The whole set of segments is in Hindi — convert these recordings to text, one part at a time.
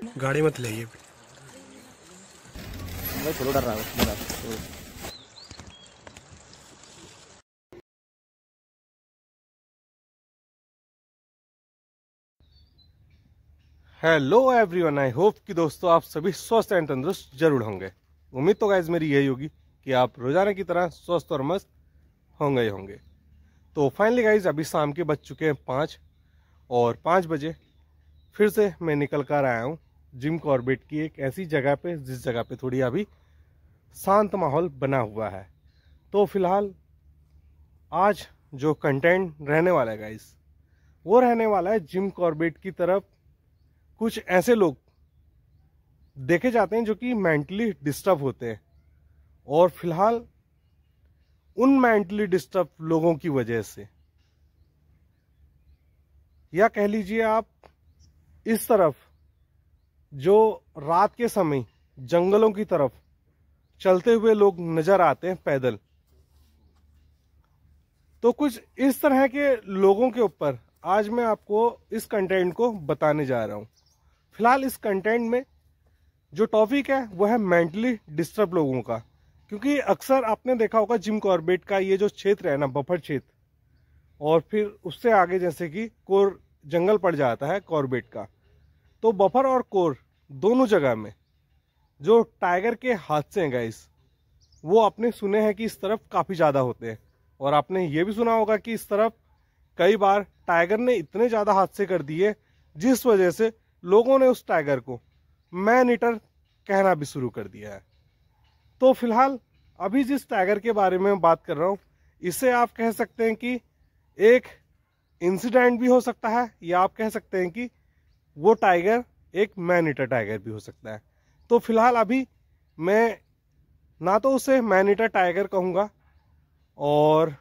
गाड़ी मत ले थोड़ा डर रहा है। हेलो एवरीवन, आई होप कि दोस्तों आप सभी स्वस्थ एंड तंदुरुस्त जरूर होंगे। उम्मीद तो गाइज मेरी यही होगी कि आप रोजाना की तरह स्वस्थ और मस्त होंगे ही होंगे। तो फाइनली गाइज अभी शाम के बज चुके हैं 5 और 5 बजे फिर से मैं निकल कर आया हूँ जिम कॉर्बेट की एक ऐसी जगह पे जिस जगह पे थोड़ी अभी शांत माहौल बना हुआ है। तो फिलहाल आज जो कंटेंट रहने वाला है गाइज वो रहने वाला है जिम कॉर्बेट की तरफ कुछ ऐसे लोग देखे जाते हैं जो कि मेंटली डिस्टर्ब होते हैं, और फिलहाल उन मेंटली डिस्टर्ब लोगों की वजह से, या कह लीजिए आप इस तरफ जो रात के समय जंगलों की तरफ चलते हुए लोग नजर आते हैं पैदल, तो कुछ इस तरह के लोगों के ऊपर आज मैं आपको इस कंटेंट को बताने जा रहा हूं। फिलहाल इस कंटेंट में जो टॉपिक है वो है मेंटली डिस्टर्ब लोगों का, क्योंकि अक्सर आपने देखा होगा जिम कॉर्बेट का ये जो क्षेत्र है ना, बफर क्षेत्र, और फिर उससे आगे जैसे कि कोर जंगल पड़ जाता है कॉर्बेट का, तो बफर और कोर दोनों जगह में जो टाइगर के हादसे हैं गाइस वो आपने सुने हैं कि इस तरफ काफी ज्यादा होते हैं, और आपने ये भी सुना होगा कि इस तरफ कई बार टाइगर ने इतने ज्यादा हादसे कर दिए जिस वजह से लोगों ने उस टाइगर को मैन ईटर कहना भी शुरू कर दिया है। तो फिलहाल अभी जिस टाइगर के बारे में बात कर रहा हूं, इसे आप कह सकते हैं कि एक इंसिडेंट भी हो सकता है, या आप कह सकते हैं कि वो टाइगर एक मैन ईटर टाइगर भी हो सकता है। तो फिलहाल अभी मैं ना तो उसे मैन ईटर टाइगर कहूंगा, और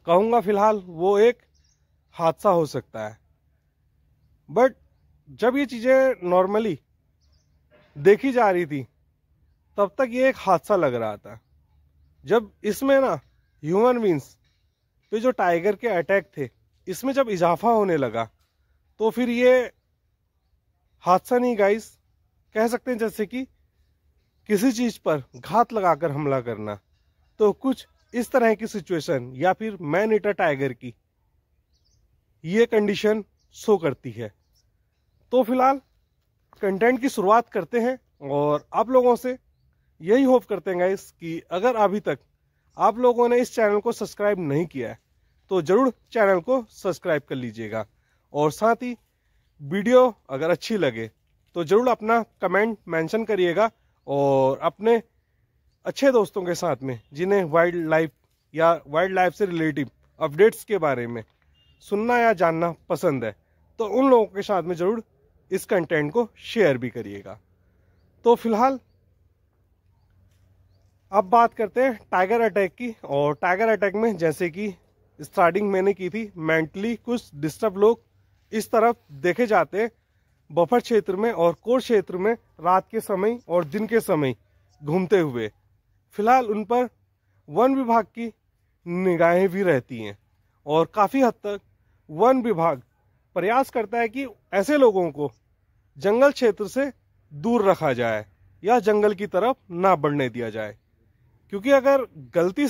कहूंगा फिलहाल वो एक हादसा हो सकता है। बट जब ये चीजें नॉर्मली देखी जा रही थी तब तक ये एक हादसा लग रहा था। जब इसमें ना ह्यूमन बींग्स पे जो टाइगर के अटैक थे इसमें जब इजाफा होने लगा तो फिर ये हादसा नहीं गाइस कह सकते हैं, जैसे कि किसी चीज पर घात लगाकर हमला करना। तो कुछ इस तरह की सिचुएशन या फिर मैन ईटर टाइगर की ये कंडीशन शो करती है। तो फिलहाल कंटेंट की शुरुआत करते हैं, और आप लोगों से यही होप करते हैं गाइस कि अगर अभी तक आप लोगों ने इस चैनल को सब्सक्राइब नहीं किया है तो जरूर चैनल को सब्सक्राइब कर लीजिएगा, और साथ ही वीडियो अगर अच्छी लगे तो जरूर अपना कमेंट मेंशन करिएगा, और अपने अच्छे दोस्तों के साथ में जिन्हें वाइल्ड लाइफ या वाइल्ड लाइफ से रिलेटिव अपडेट्स के बारे में सुनना या जानना पसंद है तो उन लोगों के साथ में जरूर इस कंटेंट को शेयर भी करिएगा। तो फिलहाल अब बात करते हैं टाइगर अटैक की, और टाइगर अटैक में जैसे कि स्टार्टिंग मैंने की थी, मेंटली कुछ डिस्टर्ब लोग इस तरफ देखे जाते हैं बफर क्षेत्र में और कोर क्षेत्र में रात के समय और दिन के समय घूमते हुए। फिलहाल उन पर वन विभाग की निगाहें भी रहती हैं, और काफी हद तक वन विभाग प्रयास करता है कि ऐसे लोगों को जंगल क्षेत्र से दूर रखा जाए या जंगल की तरफ ना बढ़ने दिया जाए, क्योंकि अगर गलती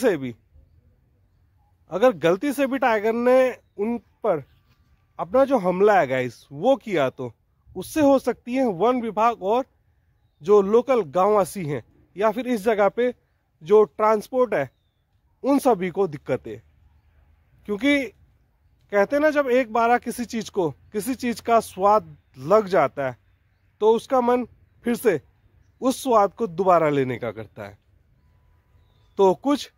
से भी टाइगर ने उन पर अपना जो हमला है गाइस वो किया तो उससे हो सकती है वन विभाग और जो लोकल गांववासी हैं या फिर इस जगह पे जो ट्रांसपोर्ट है उन सभी को दिक्कतें। क्योंकि कहते हैं ना, जब एक बार किसी चीज का स्वाद लग जाता है तो उसका मन फिर से उस स्वाद को दोबारा लेने का करता है। तो कुछ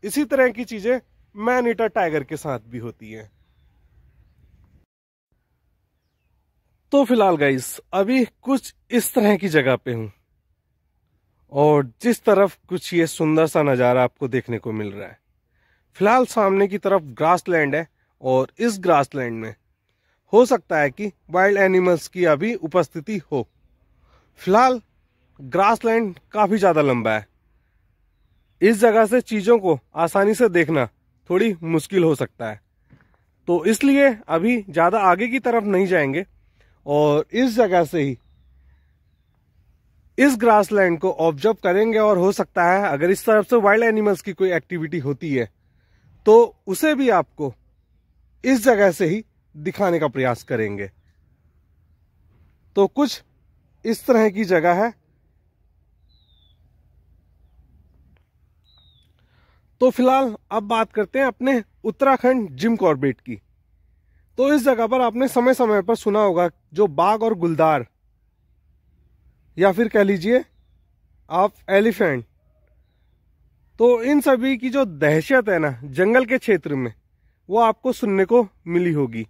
इसी तरह की चीजें मैन ईटर टाइगर के साथ भी होती हैं। तो फिलहाल गाइस अभी कुछ इस तरह की जगह पे हूं, और जिस तरफ कुछ ये सुंदर सा नजारा आपको देखने को मिल रहा है, फिलहाल सामने की तरफ ग्रासलैंड है, और इस ग्रासलैंड में हो सकता है कि वाइल्ड एनिमल्स की अभी उपस्थिति हो। फिलहाल ग्रासलैंड काफी ज्यादा लंबा है, इस जगह से चीजों को आसानी से देखना थोड़ी मुश्किल हो सकता है, तो इसलिए अभी ज्यादा आगे की तरफ नहीं जाएंगे और इस जगह से ही इस ग्रासलैंड को ऑब्जर्व करेंगे और हो सकता है अगर इस तरफ से वाइल्ड एनिमल्स की कोई एक्टिविटी होती है तो उसे भी आपको इस जगह से ही दिखाने का प्रयास करेंगे। तो कुछ इस तरह की जगह है। तो फिलहाल अब बात करते हैं अपने उत्तराखंड जिम कॉर्बेट की। तो इस जगह पर आपने समय समय पर सुना होगा जो बाघ और गुलदार या फिर कह लीजिए आप एलिफेंट, तो इन सभी की जो दहशत है ना जंगल के क्षेत्र में वो आपको सुनने को मिली होगी।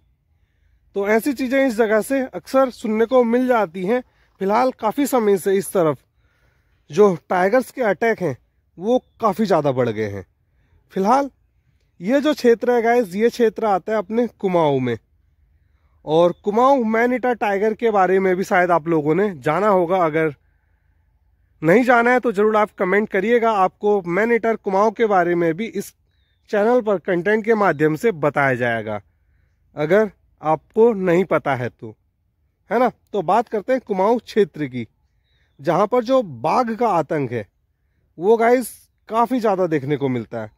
तो ऐसी चीजें इस जगह से अक्सर सुनने को मिल जाती हैं। फिलहाल काफी समय से इस तरफ जो टाइगर्स के अटैक हैं वो काफी ज्यादा बढ़ गए हैं। फिलहाल ये जो क्षेत्र है गाइस, ये क्षेत्र आता है अपने कुमाऊं में। और कुमाऊं मैन ईटर टाइगर के बारे में भी शायद आप लोगों ने जाना होगा। अगर नहीं जाना है तो जरूर आप कमेंट करिएगा। आपको मैन ईटर कुमाऊं के बारे में भी इस चैनल पर कंटेंट के माध्यम से बताया जाएगा, अगर आपको नहीं पता है तो, है ना। तो बात करते हैं कुमाऊं क्षेत्र की, जहां पर जो बाघ का आतंक है वो गाइस काफी ज्यादा देखने को मिलता है।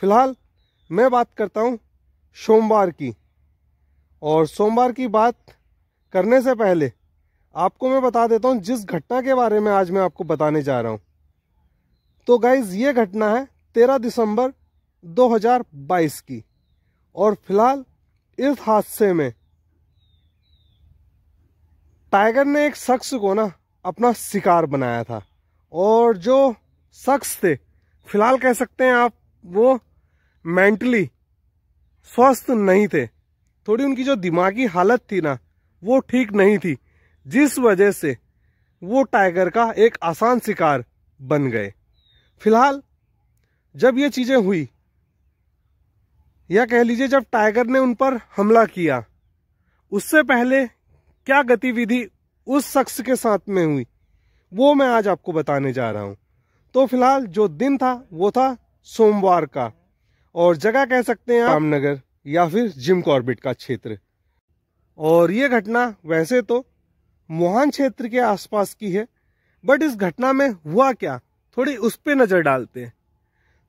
फिलहाल मैं बात करता हूं सोमवार की, और सोमवार की बात करने से पहले आपको मैं बता देता हूं जिस घटना के बारे में आज मैं आपको बताने जा रहा हूं। तो गाइज ये घटना है 13 दिसंबर 2022 की। और फिलहाल इस हादसे में टाइगर ने एक शख्स को ना अपना शिकार बनाया था, और जो शख्स थे फिलहाल कह सकते हैं आप वो मेंटली स्वस्थ नहीं थे। थोड़ी उनकी जो दिमागी हालत थी ना वो ठीक नहीं थी, जिस वजह से वो टाइगर का एक आसान शिकार बन गए। फिलहाल जब ये चीजें हुई, या कह लीजिए जब टाइगर ने उन पर हमला किया, उससे पहले क्या गतिविधि उस शख्स के साथ में हुई वो मैं आज आपको बताने जा रहा हूं। तो फिलहाल जो दिन था वो था सोमवार का, और जगह कह सकते हैं रामनगर या फिर जिम कॉर्बेट का क्षेत्र। और ये घटना वैसे तो मोहान क्षेत्र के आसपास की है, बट इस घटना में हुआ क्या थोड़ी उस पे नजर डालते हैं।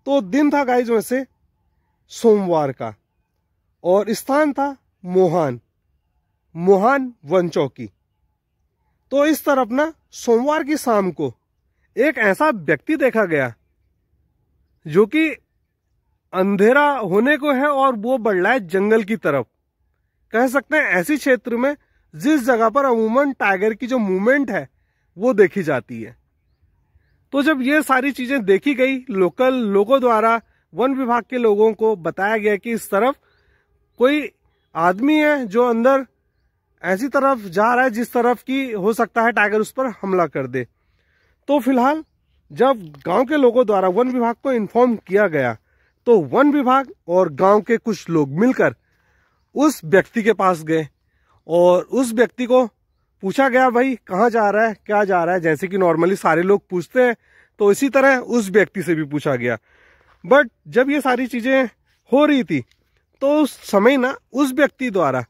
तो दिन था गाइस वैसे सोमवार का, और स्थान था मोहान वन चौकी। तो इस तरफ ना सोमवार की शाम को एक ऐसा व्यक्ति देखा गया जो कि अंधेरा होने को है और वो बढ़ रहा है जंगल की तरफ। कह सकते हैं ऐसी क्षेत्र में जिस जगह पर अमूमन टाइगर की जो मूवमेंट है वो देखी जाती है। तो जब ये सारी चीजें देखी गई, लोकल लोगों द्वारा वन विभाग के लोगों को बताया गया कि इस तरफ कोई आदमी है जो अंदर ऐसी तरफ जा रहा है जिस तरफ की हो सकता है टाइगर उस पर हमला कर दे। तो फिलहाल जब गांव के लोगों द्वारा वन विभाग को इन्फॉर्म किया गया, तो वन विभाग और गांव के कुछ लोग मिलकर उस व्यक्ति के पास गए, और उस व्यक्ति को पूछा गया भाई कहाँ जा रहा है, क्या जा रहा है, जैसे कि नॉर्मली सारे लोग पूछते हैं। तो इसी तरह उस व्यक्ति से भी पूछा गया। बट जब ये सारी चीजें हो रही थी तो उस समय ना उस व्यक्ति द्वारा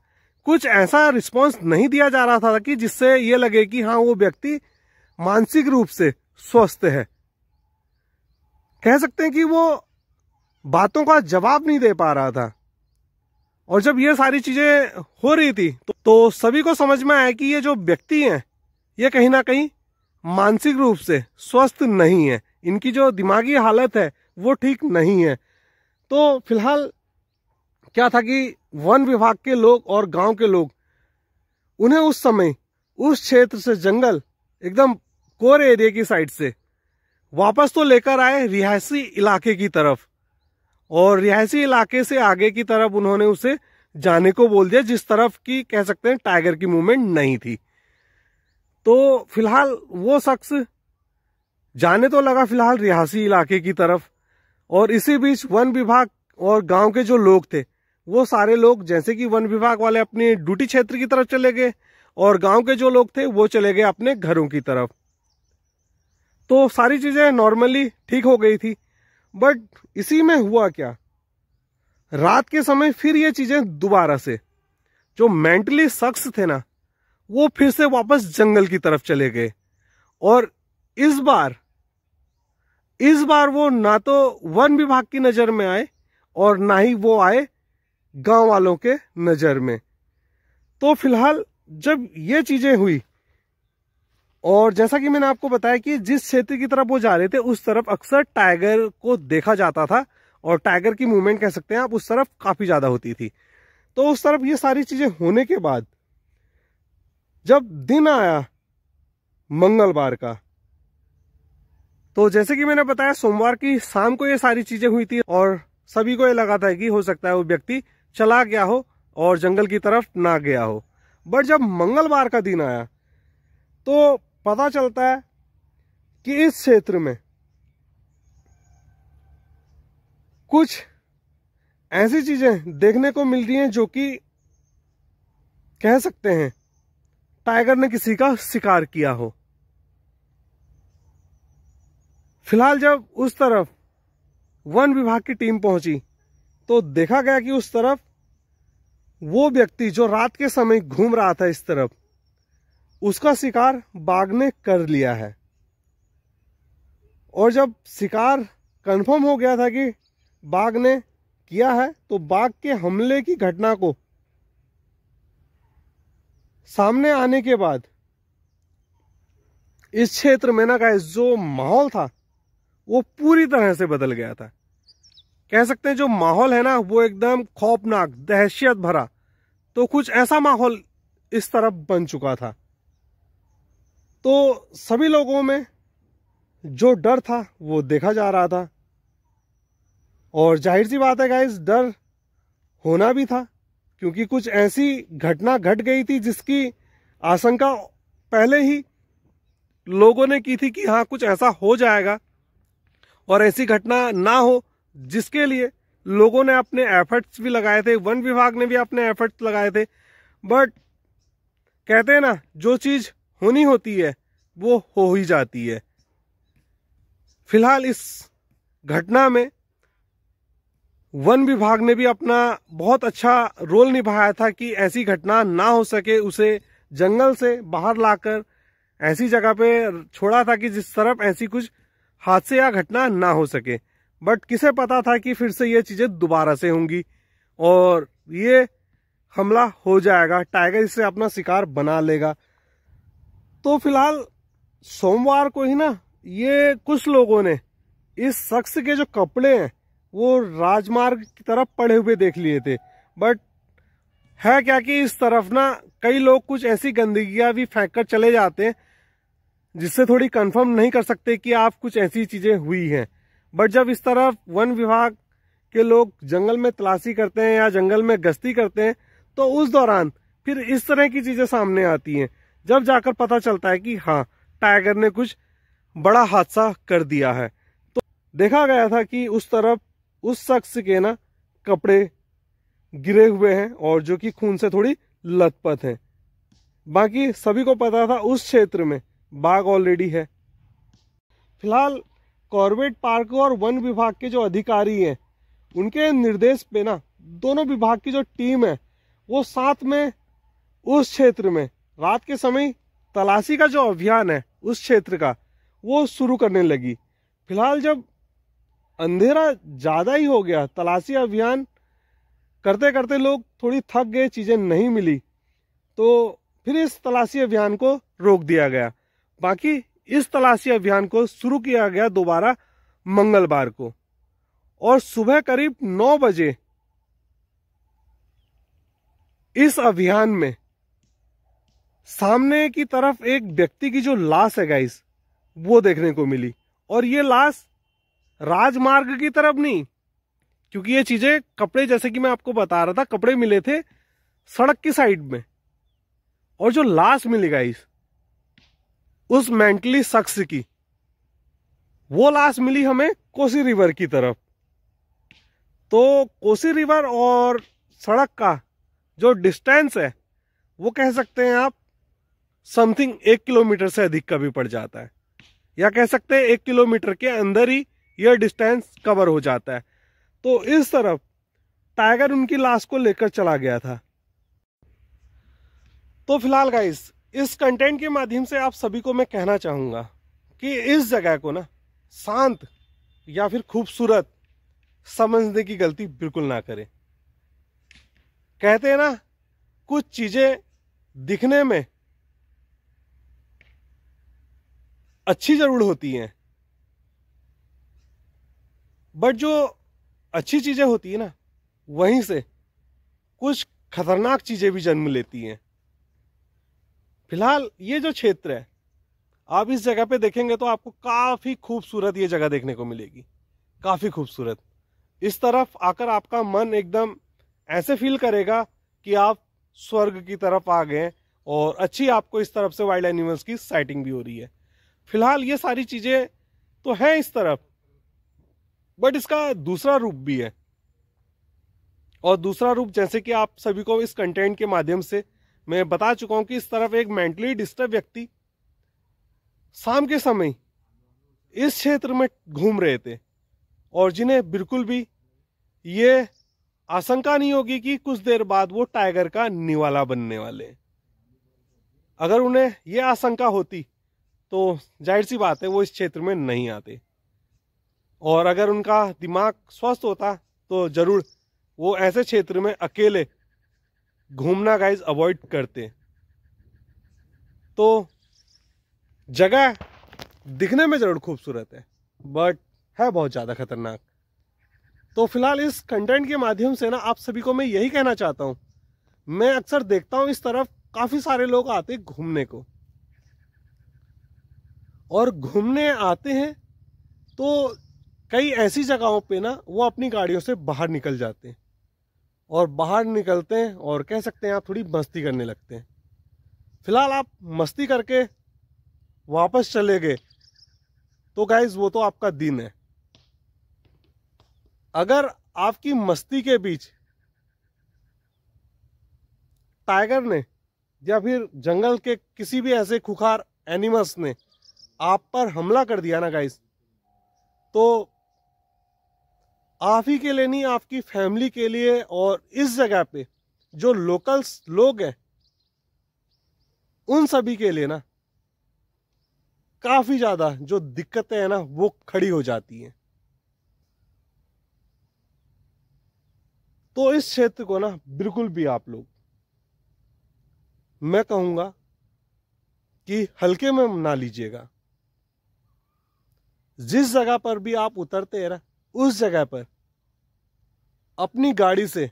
कुछ ऐसा रिस्पॉन्स नहीं दिया जा रहा था कि जिससे ये लगे कि हाँ वो व्यक्ति मानसिक रूप से स्वस्थ है। कह सकते हैं कि वो बातों का जवाब नहीं दे पा रहा था। और जब ये सारी चीजें हो रही थी तो सभी को समझ में आया कि ये जो व्यक्ति हैं ये कहीं ना कहीं मानसिक रूप से स्वस्थ नहीं है, इनकी जो दिमागी हालत है वो ठीक नहीं है। तो फिलहाल क्या था कि वन विभाग के लोग और गांव के लोग उन्हें उस समय उस क्षेत्र से जंगल एकदम कोर एरिया की साइड से वापस तो लेकर आए रिहायशी इलाके की तरफ, और रिहायशी इलाके से आगे की तरफ उन्होंने उसे जाने को बोल दिया जिस तरफ की कह सकते हैं टाइगर की मूवमेंट नहीं थी। तो फिलहाल वो शख्स जाने तो लगा फिलहाल रिहायशी इलाके की तरफ, और इसी बीच वन विभाग और गांव के जो लोग थे वो सारे लोग जैसे कि वन विभाग वाले अपनी ड्यूटी क्षेत्र की तरफ चले गए, और गांव के जो लोग थे वो चले गए अपने घरों की तरफ। तो सारी चीजें नॉर्मली ठीक हो गई थी। बट इसी में हुआ क्या, रात के समय फिर ये चीजें दोबारा से जो मेंटली शख्स थे ना वो फिर से वापस जंगल की तरफ चले गए, और इस बार वो ना तो वन विभाग की नजर में आए और ना ही वो आए गांव वालों के नजर में। तो फिलहाल जब ये चीजें हुई, और जैसा कि मैंने आपको बताया कि जिस क्षेत्र की तरफ वो जा रहे थे उस तरफ अक्सर टाइगर को देखा जाता था, और टाइगर की मूवमेंट कह सकते हैं आप उस तरफ काफी ज्यादा होती थी। तो उस तरफ ये सारी चीजें होने के बाद जब दिन आया मंगलवार का, तो जैसे कि मैंने बताया सोमवार की शाम को ये सारी चीजें हुई थी और सभी को ये लगा था कि हो सकता है वो व्यक्ति चला गया हो और जंगल की तरफ ना गया हो। बट जब मंगलवार का दिन आया तो पता चलता है कि इस क्षेत्र में कुछ ऐसी चीजें देखने को मिल रही हैं जो कि कह सकते हैं टाइगर ने किसी का शिकार किया हो। फिलहाल जब उस तरफ वन विभाग की टीम पहुंची तो देखा गया कि उस तरफ वो व्यक्ति जो रात के समय घूम रहा था इस तरफ, उसका शिकार बाघ ने कर लिया है। और जब शिकार कंफर्म हो गया था कि बाघ ने किया है, तो बाघ के हमले की घटना को सामने आने के बाद इस क्षेत्र में ना गाइस जो माहौल था वो पूरी तरह से बदल गया था। कह सकते हैं जो माहौल है ना वो एकदम खौफनाक, दहशत भरा, तो कुछ ऐसा माहौल इस तरफ बन चुका था। तो सभी लोगों में जो डर था वो देखा जा रहा था, और जाहिर सी बात है गाइस डर होना भी था, क्योंकि कुछ ऐसी घटना घट गई थी जिसकी आशंका पहले ही लोगों ने की थी कि हाँ कुछ ऐसा हो जाएगा, और ऐसी घटना ना हो जिसके लिए लोगों ने अपने एफर्ट्स भी लगाए थे, वन विभाग ने भी अपने एफर्ट्स लगाए थे। बट कहते हैं ना जो चीज होनी होती है वो हो ही जाती है। फिलहाल इस घटना में वन विभाग ने भी अपना बहुत अच्छा रोल निभाया था कि ऐसी घटना ना हो सके, उसे जंगल से बाहर लाकर ऐसी जगह पे छोड़ा था कि जिस तरफ ऐसी कुछ हादसे या घटना ना हो सके। बट किसे पता था कि फिर से ये चीजें दोबारा से होंगी और ये हमला हो जाएगा, टाइगर इससे अपना शिकार बना लेगा। तो फिलहाल सोमवार को ही ना ये कुछ लोगों ने इस शख्स के जो कपड़े हैं वो राजमार्ग की तरफ पड़े हुए देख लिए थे। बट है क्या कि इस तरफ ना कई लोग कुछ ऐसी गंदगियां भी फेंक कर चले जाते हैं जिससे थोड़ी कंफर्म नहीं कर सकते कि आप कुछ ऐसी चीजें हुई हैं। बट जब इस तरफ वन विभाग के लोग जंगल में तलाशी करते हैं या जंगल में गश्ती करते हैं तो उस दौरान फिर इस तरह की चीजें सामने आती हैं, जब जाकर पता चलता है कि हाँ टाइगर ने कुछ बड़ा हादसा कर दिया है। तो देखा गया था कि उस तरफ उस शख्स के ना कपड़े गिरे हुए हैं और जो कि खून से थोड़ी लथपथ हैं। बाकी सभी को पता था उस क्षेत्र में बाघ ऑलरेडी है। फिलहाल कॉर्बेट पार्क और वन विभाग के जो अधिकारी हैं उनके निर्देश पे ना दोनों विभाग की जो टीम है वो साथ में उस क्षेत्र में रात के समय तलाशी का जो अभियान है उस क्षेत्र का वो शुरू करने लगी। फिलहाल जब अंधेरा ज्यादा ही हो गया, तलाशी अभियान करते करते लोग थोड़ी थक गए, चीजें नहीं मिली, तो फिर इस तलाशी अभियान को रोक दिया गया। बाकी इस तलाशी अभियान को शुरू किया गया दोबारा मंगलवार को, और सुबह करीब 9 बजे इस अभियान में सामने की तरफ एक व्यक्ति की जो लाश है गाइस वो देखने को मिली। और ये लाश राजमार्ग की तरफ नहीं, क्योंकि ये चीजें कपड़े जैसे कि मैं आपको बता रहा था कपड़े मिले थे सड़क की साइड में, और जो लाश मिली गाइस उस मेंटली शख्स की वो लाश मिली हमें कोसी रिवर की तरफ। तो कोसी रिवर और सड़क का जो डिस्टेंस है वो कह सकते हैं आप समथिंग 1 किलोमीटर से अधिक का भी पड़ जाता है, या कह सकते हैं 1 किलोमीटर के अंदर ही यह डिस्टेंस कवर हो जाता है। तो इस तरफ टाइगर उनकी लाश को लेकर चला गया था। तो फिलहाल गाइस इस कंटेंट के माध्यम से आप सभी को मैं कहना चाहूंगा कि इस जगह को ना शांत या फिर खूबसूरत समझने की गलती बिल्कुल ना करें। कहते हैं ना, कुछ चीजें दिखने में अच्छी जरूर होती हैं, बट जो अच्छी चीजें होती है ना, वहीं से कुछ खतरनाक चीजें भी जन्म लेती हैं। फिलहाल ये जो क्षेत्र है, आप इस जगह पे देखेंगे तो आपको काफी खूबसूरत ये जगह देखने को मिलेगी, काफी खूबसूरत। इस तरफ आकर आपका मन एकदम ऐसे फील करेगा कि आप स्वर्ग की तरफ आ गए, और अच्छी आपको इस तरफ से वाइल्ड एनिमल्स की साइटिंग भी हो रही है। फिलहाल ये सारी चीजें तो हैं इस तरफ, बट इसका दूसरा रूप भी है। और दूसरा रूप, जैसे कि आप सभी को इस कंटेंट के माध्यम से मैं बता चुका हूं, कि इस तरफ एक मेंटली डिस्टर्ब व्यक्ति शाम के समय इस क्षेत्र में घूम रहे थे, और जिन्हें बिल्कुल भी ये आशंका नहीं होगी कि कुछ देर बाद वो टाइगर का निवाला बनने वाले। अगर उन्हें यह आशंका होती तो जाहिर सी बात है वो इस क्षेत्र में नहीं आते, और अगर उनका दिमाग स्वस्थ होता तो जरूर वो ऐसे क्षेत्र में अकेले घूमना गाइस अवॉइड करते। तो जगह दिखने में जरूर खूबसूरत है, बट है बहुत ज्यादा खतरनाक। तो फिलहाल इस कंटेंट के माध्यम से ना आप सभी को मैं यही कहना चाहता हूं, मैं अक्सर देखता हूं इस तरफ काफी सारे लोग आते घूमने को, और घूमने आते हैं तो कई ऐसी जगहों पे ना वो अपनी गाड़ियों से बाहर निकल जाते हैं, और बाहर निकलते हैं और कह सकते हैं आप थोड़ी मस्ती करने लगते हैं। फिलहाल आप मस्ती करके वापस चले गए तो गाइज वो तो आपका दिन है। अगर आपकी मस्ती के बीच टाइगर ने या फिर जंगल के किसी भी ऐसे खुखार एनिमल्स ने आप पर हमला कर दिया ना गाइस, तो आप ही के लिए नहीं, आपकी फैमिली के लिए और इस जगह पे जो लोकल्स लोग हैं उन सभी के लिए ना काफी ज्यादा जो दिक्कतें हैं ना वो खड़ी हो जाती हैं। तो इस क्षेत्र को ना बिल्कुल भी आप लोग, मैं कहूंगा कि हल्के में ना लीजिएगा। जिस जगह पर भी आप उतरते हैं ना, उस जगह पर अपनी गाड़ी से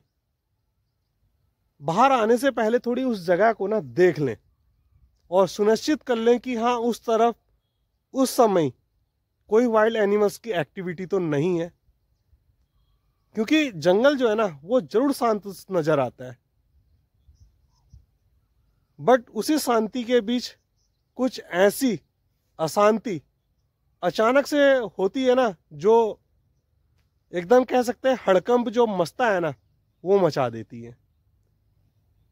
बाहर आने से पहले थोड़ी उस जगह को ना देख लें, और सुनिश्चित कर लें कि हाँ उस तरफ उस समय कोई वाइल्ड एनिमल्स की एक्टिविटी तो नहीं है, क्योंकि जंगल जो है ना वो जरूर शांत नजर आता है, बट उसी शांति के बीच कुछ ऐसी अशांति अचानक से होती है ना, जो एकदम कह सकते हैं हड़कंप जो मचता है ना वो मचा देती है।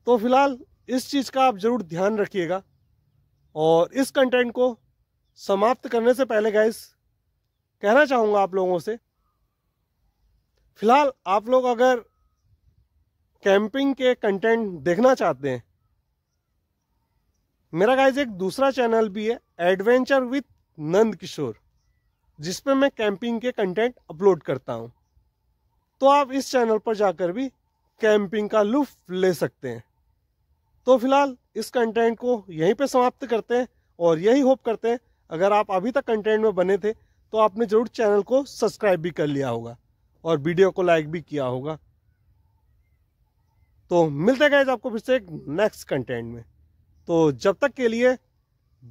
तो फिलहाल इस चीज का आप जरूर ध्यान रखिएगा। और इस कंटेंट को समाप्त करने से पहले गाइस कहना चाहूंगा आप लोगों से, फिलहाल आप लोग अगर कैंपिंग के कंटेंट देखना चाहते हैं, मेरा गाइस एक दूसरा चैनल भी है, एडवेंचर विद नंद किशोर, जिसपे मैं कैंपिंग के कंटेंट अपलोड करता हूं। तो आप इस चैनल पर जाकर भी कैंपिंग का लुत्फ ले सकते हैं। तो फिलहाल इस कंटेंट को यहीं पे समाप्त करते हैं, और यही होप करते हैं अगर आप अभी तक कंटेंट में बने थे तो आपने जरूर चैनल को सब्सक्राइब भी कर लिया होगा और वीडियो को लाइक भी किया होगा। तो मिलते हैं गाइस आपको फिर से एक नेक्स्ट कंटेंट में। तो जब तक के लिए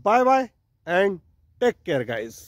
bye bye and take care guys.